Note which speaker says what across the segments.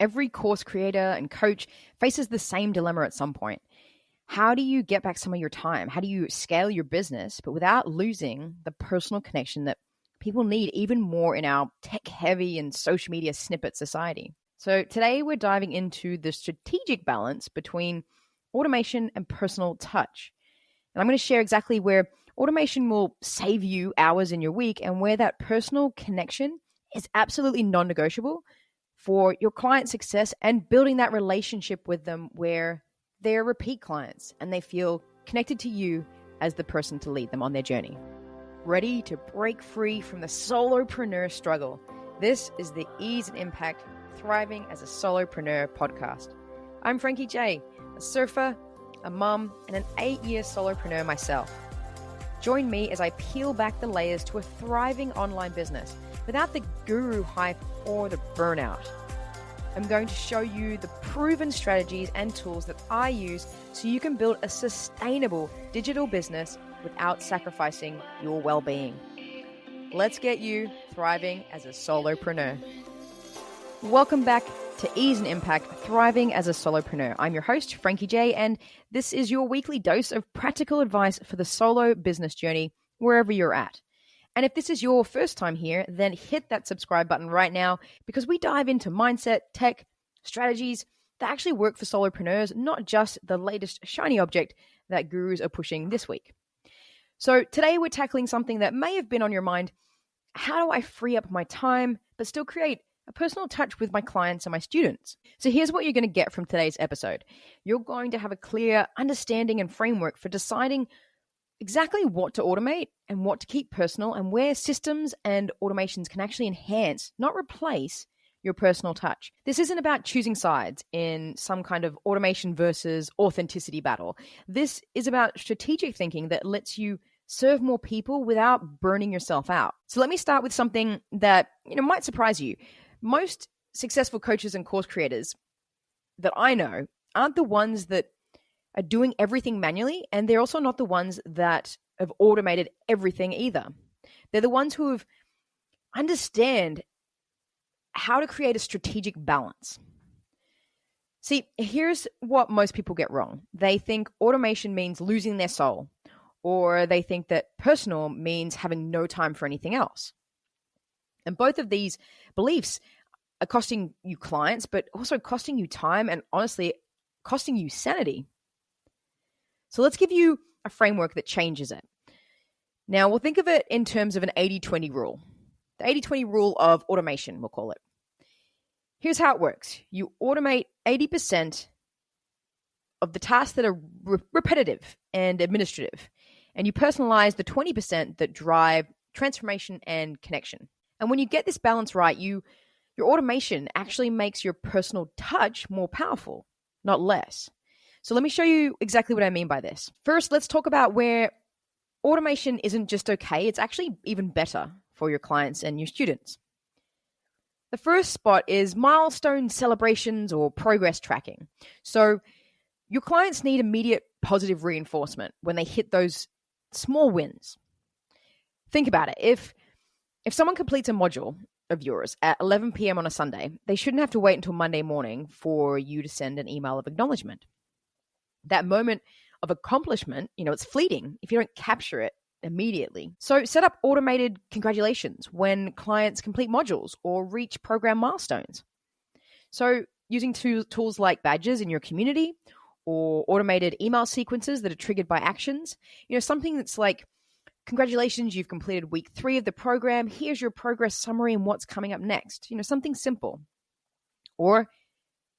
Speaker 1: Every course creator and coach faces the same dilemma at some point. How do you get back some of your time? How do you scale your business, but without losing the personal connection that people need even more in our tech-heavy and social media snippet society? So today we're diving into the strategic balance between automation and personal touch. And I'm going to share exactly where automation will save you hours in your week and where that personal connection is absolutely non-negotiable for your client success and building that relationship with them where they're repeat clients and they feel connected to you as the person to lead them on their journey. Ready to break free from the solopreneur struggle? This is the Ease and Impact Thriving as a Solopreneur podcast. I'm Frankie J, a surfer, a mum, and an 8-year solopreneur myself. Join me as I peel back the layers to a thriving online business without the guru hype or the burnout. I'm going to show you the proven strategies and tools that I use so you can build a sustainable digital business without sacrificing your well-being. Let's get you thriving as a solopreneur. Welcome back to Ease and Impact Thriving as a Solopreneur. I'm your host, Frankie J, and this is your weekly dose of practical advice for the solo business journey, wherever you're at. And if this is your first time here, then hit that subscribe button right now because we dive into mindset, tech, strategies that actually work for solopreneurs, not just the latest shiny object that gurus are pushing this week. So today we're tackling something that may have been on your mind. How do I free up my time but still create a personal touch with my clients and my students? So here's what you're going to get from today's episode. You're going to have a clear understanding and framework for deciding exactly what to automate and what to keep personal, and where systems and automations can actually enhance, not replace, your personal touch. This isn't about choosing sides in some kind of automation versus authenticity battle. This is about strategic thinking that lets you serve more people without burning yourself out. So let me start with something that might surprise you. Most successful coaches and course creators that I know aren't the ones that are doing everything manually, and they're also not the ones that have automated everything either. They're the ones who understand how to create a strategic balance. See, here's what most people get wrong. They think automation means losing their soul, or they think that personal means having no time for anything else. And both of these beliefs are costing you clients, but also costing you time and honestly costing you sanity. So let's give you a framework that changes it. Now, we'll think of it in terms of an 80-20 rule. The 80-20 rule of automation, we'll call it. Here's how it works. You automate 80% of the tasks that are repetitive and administrative, and you personalize the 20% that drive transformation and connection. And when you get this balance right, your automation actually makes your personal touch more powerful, not less. So let me show you exactly what I mean by this. First, let's talk about where automation isn't just okay, it's actually even better for your clients and your students. The first spot is milestone celebrations or progress tracking. So your clients need immediate positive reinforcement when they hit those small wins. Think about it. If someone completes a module of yours at 11 p.m. on a Sunday, they shouldn't have to wait until Monday morning for you to send an email of acknowledgement. That moment of accomplishment, it's fleeting if you don't capture it immediately. So set up automated congratulations when clients complete modules or reach program milestones. So using tools like badges in your community or automated email sequences that are triggered by actions, something that's like, congratulations, you've completed week 3 of the program. Here's your progress summary and what's coming up next. Something simple. Or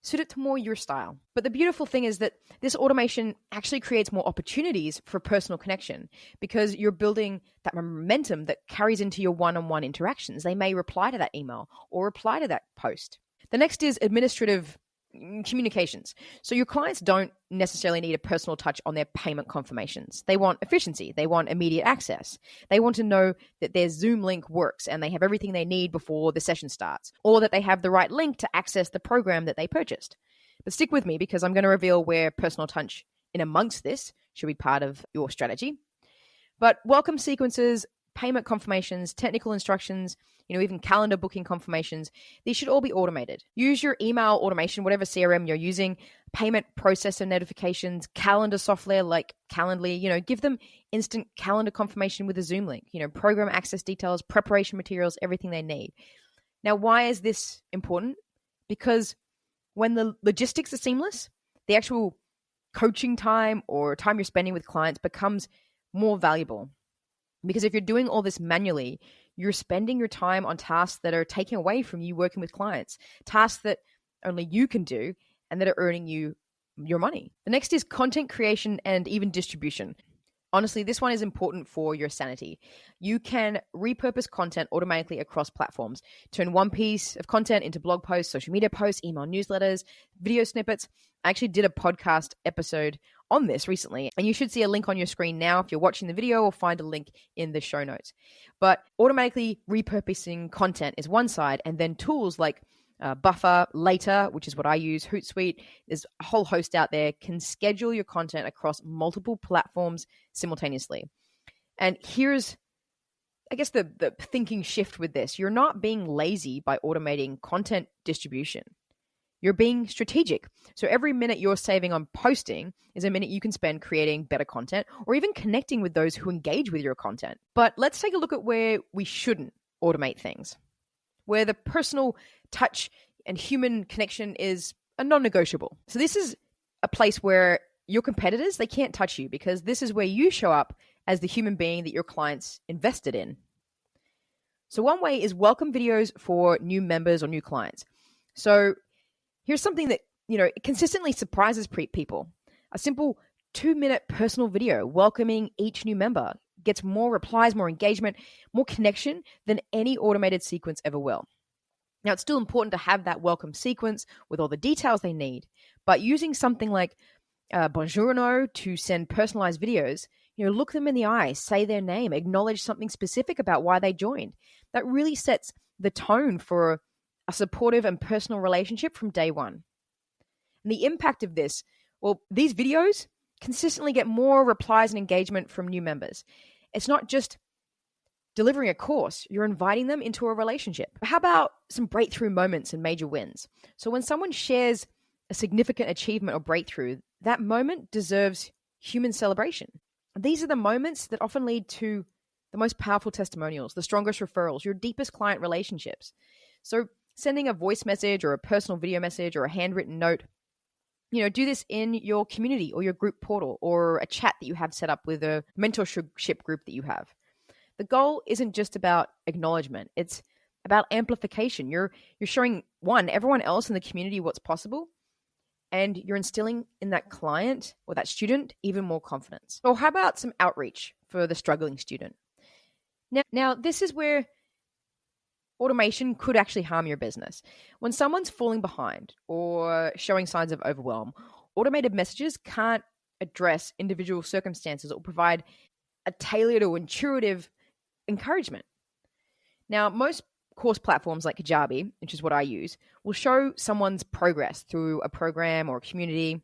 Speaker 1: suit it to more your style. But the beautiful thing is that this automation actually creates more opportunities for personal connection because you're building that momentum that carries into your one-on-one interactions. They may reply to that email or reply to that post. The next is administrative communications. So your clients don't necessarily need a personal touch on their payment confirmations. They want efficiency. They want immediate access. They want to know that their Zoom link works and they have everything they need before the session starts, or that they have the right link to access the program that they purchased. But stick with me because I'm going to reveal where personal touch in amongst this should be part of your strategy. But welcome sequences, payment confirmations, technical instructions, even calendar booking confirmations. These should all be automated. Use your email automation, whatever CRM you're using, payment processor notifications, calendar software like Calendly, give them instant calendar confirmation with a Zoom link, program access details, preparation materials, everything they need. Now, why is this important? Because when the logistics are seamless, the actual coaching time or time you're spending with clients becomes more valuable. Because if you're doing all this manually, you're spending your time on tasks that are taking away from you working with clients, tasks that only you can do and that are earning you your money. The next is content creation and even distribution. Honestly, this one is important for your sanity. You can repurpose content automatically across platforms, turn one piece of content into blog posts, social media posts, email newsletters, video snippets. I actually did a podcast episode on this recently, and you should see a link on your screen now if you're watching the video, or find a link in the show notes. But automatically repurposing content is one side, and then tools like Buffer, Later, which is what I use, Hootsuite, there's a whole host out there, can schedule your content across multiple platforms simultaneously. And here's, I guess, the thinking shift with this. You're not being lazy by automating content distribution. You're being strategic. So every minute you're saving on posting is a minute you can spend creating better content or even connecting with those who engage with your content. But let's take a look at where we shouldn't automate things, where the personal touch and human connection is a non-negotiable. So this is a place where your competitors, they can't touch you, because this is where you show up as the human being that your clients invested in. So one way is welcome videos for new members or new clients. So here's something that, it consistently surprises people. A simple 2-minute personal video welcoming each new member gets more replies, more engagement, more connection than any automated sequence ever will. Now, it's still important to have that welcome sequence with all the details they need, but using something like Buongiorno to send personalized videos, look them in the eye, say their name, acknowledge something specific about why they joined. That really sets the tone for a supportive and personal relationship from day one. And the impact of this, these videos consistently get more replies and engagement from new members. It's not just delivering a course, you're inviting them into a relationship. How about some breakthrough moments and major wins? So when someone shares a significant achievement or breakthrough, that moment deserves human celebration. These are the moments that often lead to the most powerful testimonials, the strongest referrals, your deepest client relationships. So sending a voice message or a personal video message or a handwritten note, do this in your community or your group portal or a chat that you have set up with a mentorship group that you have. The goal isn't just about acknowledgement. It's about amplification. You're showing, everyone else in the community what's possible, and you're instilling in that client or that student even more confidence. Or how about some outreach for the struggling student? Now this is where automation could actually harm your business. When someone's falling behind or showing signs of overwhelm, automated messages can't address individual circumstances or provide a tailored or intuitive encouragement. Now, most course platforms like Kajabi, which is what I use, will show someone's progress through a program or a community.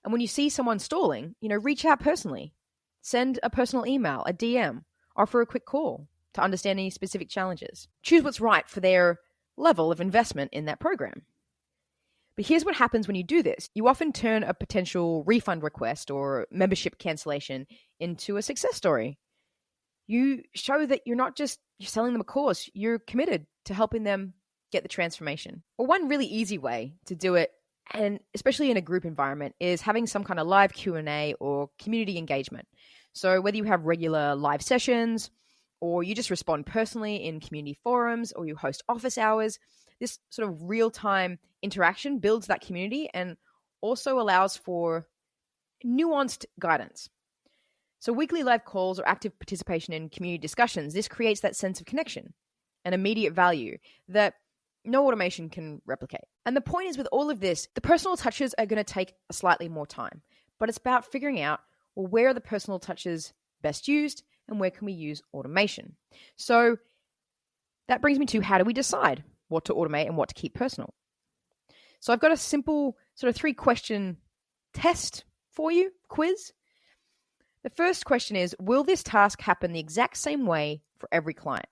Speaker 1: And when you see someone stalling, reach out personally. Send a personal email, a DM, offer a quick call to understand any specific challenges. Choose what's right for their level of investment in that program. But here's what happens when you do this. You often turn a potential refund request or membership cancellation into a success story. You show that you're selling them a course, you're committed to helping them get the transformation. Or one really easy way to do it, and especially in a group environment, is having some kind of live Q&A or community engagement. So whether you have regular live sessions, or you just respond personally in community forums, or you host office hours, this sort of real-time interaction builds that community and also allows for nuanced guidance. So weekly live calls or active participation in community discussions, this creates that sense of connection and immediate value that no automation can replicate. And the point is, with all of this, the personal touches are going to take a slightly more time, but it's about figuring out, where are the personal touches best used and where can we use automation? So that brings me to, how do we decide what to automate and what to keep personal? So I've got a simple sort of 3-question test for you, quiz. The first question is, will this task happen the exact same way for every client?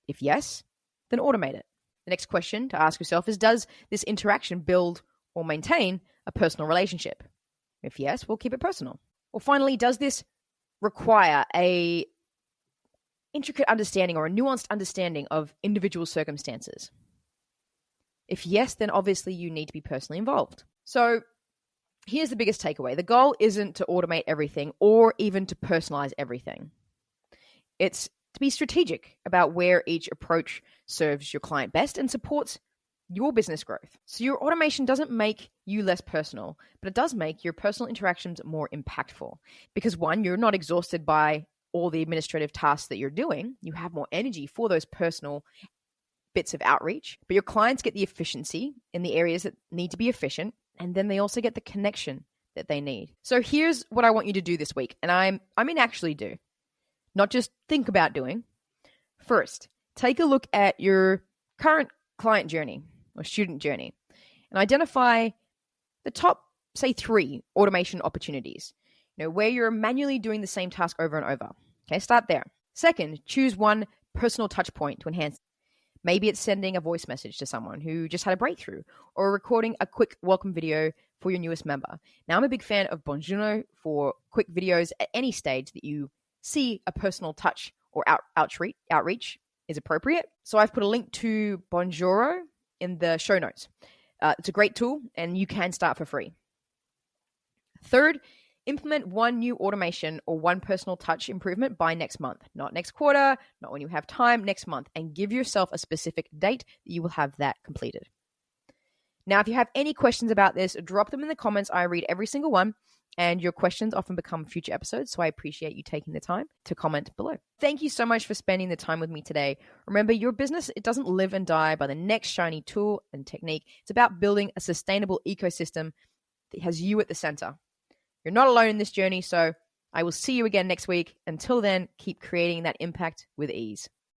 Speaker 1: If yes, then automate it. The next question to ask yourself is, does this interaction build or maintain a personal relationship? If yes, we'll keep it personal. Or finally, does this require a intricate understanding or a nuanced understanding of individual circumstances? If yes, then obviously you need to be personally involved. So here's the biggest takeaway. The goal isn't to automate everything or even to personalize everything. It's to be strategic about where each approach serves your client best and supports your business growth. So your automation doesn't make you less personal, but it does make your personal interactions more impactful. Because one, you're not exhausted by all the administrative tasks that you're doing. You have more energy for those personal bits of outreach, but your clients get the efficiency in the areas that need to be efficient, and then they also get the connection that they need. So here's what I want you to do this week, and I mean actually do, not just think about doing. First, take a look at your current client journey or student journey and identify the top, say, 3 automation opportunities, where you're manually doing the same task over and over. Okay, start there. Second, choose one personal touch point to enhance. Maybe it's sending a voice message to someone who just had a breakthrough or recording a quick welcome video for your newest member. Now, I'm a big fan of Bonjour for quick videos at any stage that you see a personal touch or outreach is appropriate. So I've put a link to Bonjour in the show notes. It's a great tool and you can start for free. Third, implement one new automation or one personal touch improvement by next month, not next quarter, not when you have time, next month, and give yourself a specific date that you will have that completed. Now, if you have any questions about this, drop them in the comments. I read every single one, and your questions often become future episodes, so I appreciate you taking the time to comment below. Thank you so much for spending the time with me today. Remember, your business, it doesn't live and die by the next shiny tool and technique. It's about building a sustainable ecosystem that has you at the center. You're not alone in this journey, so I will see you again next week. Until then, keep creating that impact with ease.